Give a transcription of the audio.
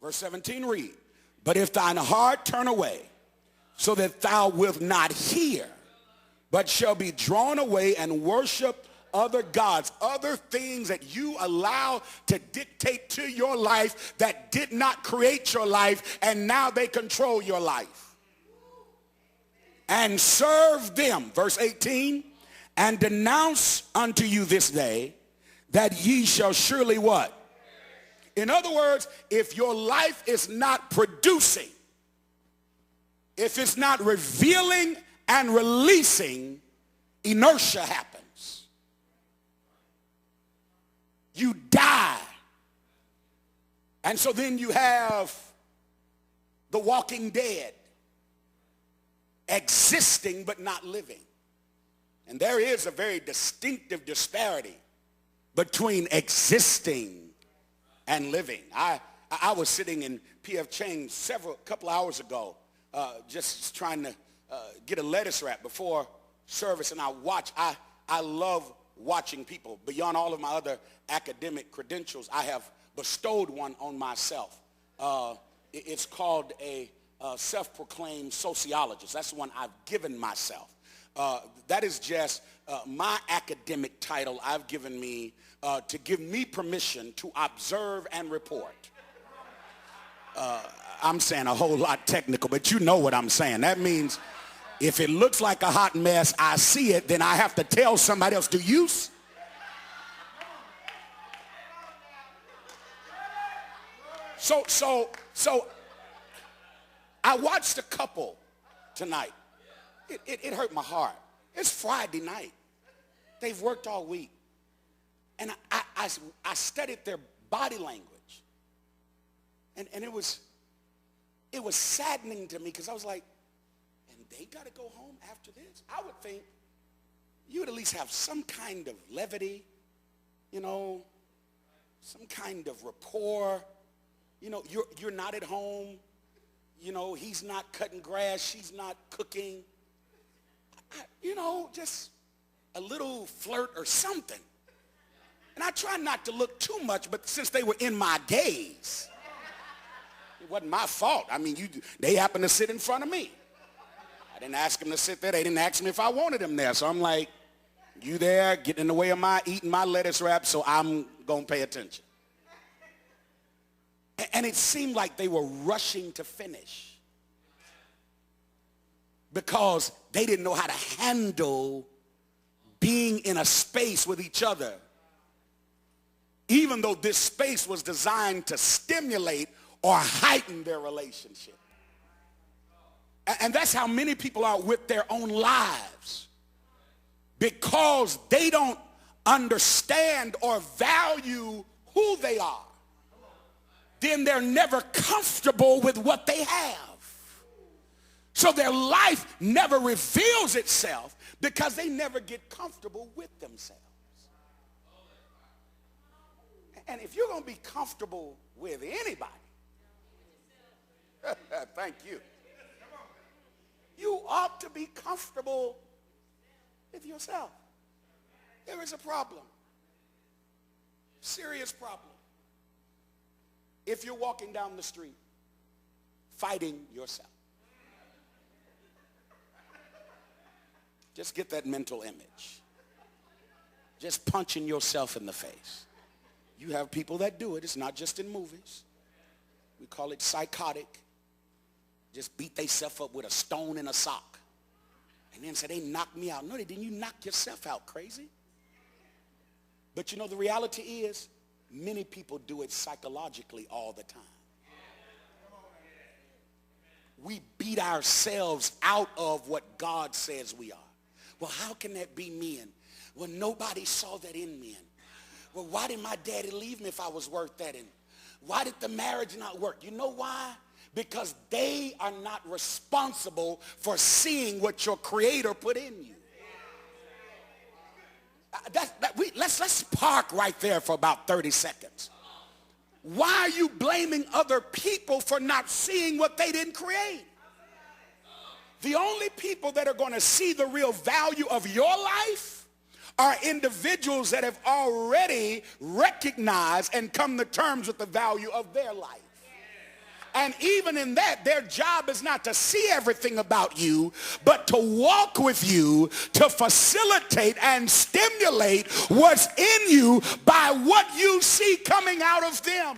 Verse 17 read, but if thine heart turn away, so that thou wilt not hear, but shall be drawn away and worship other gods, other things that you allow to dictate to your life that did not create your life, and now they control your life. And serve them, verse 18, and denounce unto you this day that ye shall surely what? In other words, if your life is not producing, if it's not revealing and releasing, inertia happens. You die. And so then you have the walking dead, existing but not living. And there is a very distinctive disparity between existing and living. I was sitting in P.F. Chang's couple hours ago, just trying to get a lettuce wrap before service, and I love watching people. Beyond all of my other academic credentials, I have bestowed one on myself. It's called a self-proclaimed sociologist. That's the one I've given myself. That is just my academic title I've given me to give me permission to observe and report. I'm saying a whole lot technical, but you know what I'm saying. That means if it looks like a hot mess, I see it, then I have to tell somebody else to use. So I watched a couple tonight. It hurt my heart. It's Friday night. They've worked all week. And I studied their body language. And it was saddening to me because I was like, and they got to go home after this? I would think you would at least have some kind of levity, some kind of rapport. You're not at home. He's not cutting grass. She's not cooking. Just a little flirt or something. And I try not to look too much, but since they were in my gaze, it wasn't my fault. I mean, they happened to sit in front of me. I didn't ask them to sit there. They didn't ask me if I wanted them there. So I'm like, you there, getting in the way of my eating my lettuce wrap, so I'm going to pay attention. And it seemed like they were rushing to finish because they didn't know how to handle being in a space with each other, even though this space was designed to stimulate or heighten their relationship. And that's how many people are with their own lives, because they don't understand or value who they are. Then they're never comfortable with what they have. So their life never reveals itself because they never get comfortable with themselves. And if you're going to be comfortable with anybody, thank you, you ought to be comfortable with yourself. There is a problem, serious problem. If you're walking down the street fighting yourself, just get that mental image. Just punching yourself in the face. You have people that do it. It's not just in movies. We call it psychotic. Just beat themselves up with a stone and a sock. And then say, they knocked me out. No, they didn't. You knocked yourself out, crazy. But the reality is, many people do it psychologically all the time. We beat ourselves out of what God says we are. Well, how can that be me? And well, nobody saw that in me. And well, why did my daddy leave me if I was worth that? And why did the marriage not work? You know why? Because they are not responsible for seeing what your Creator put in you. Let's park right there for about 30 seconds. Why are you blaming other people for not seeing what they didn't create? The only people that are going to see the real value of your life are individuals that have already recognized and come to terms with the value of their life. And even in that, their job is not to see everything about you, but to walk with you, to facilitate and stimulate what's in you by what you see coming out of them.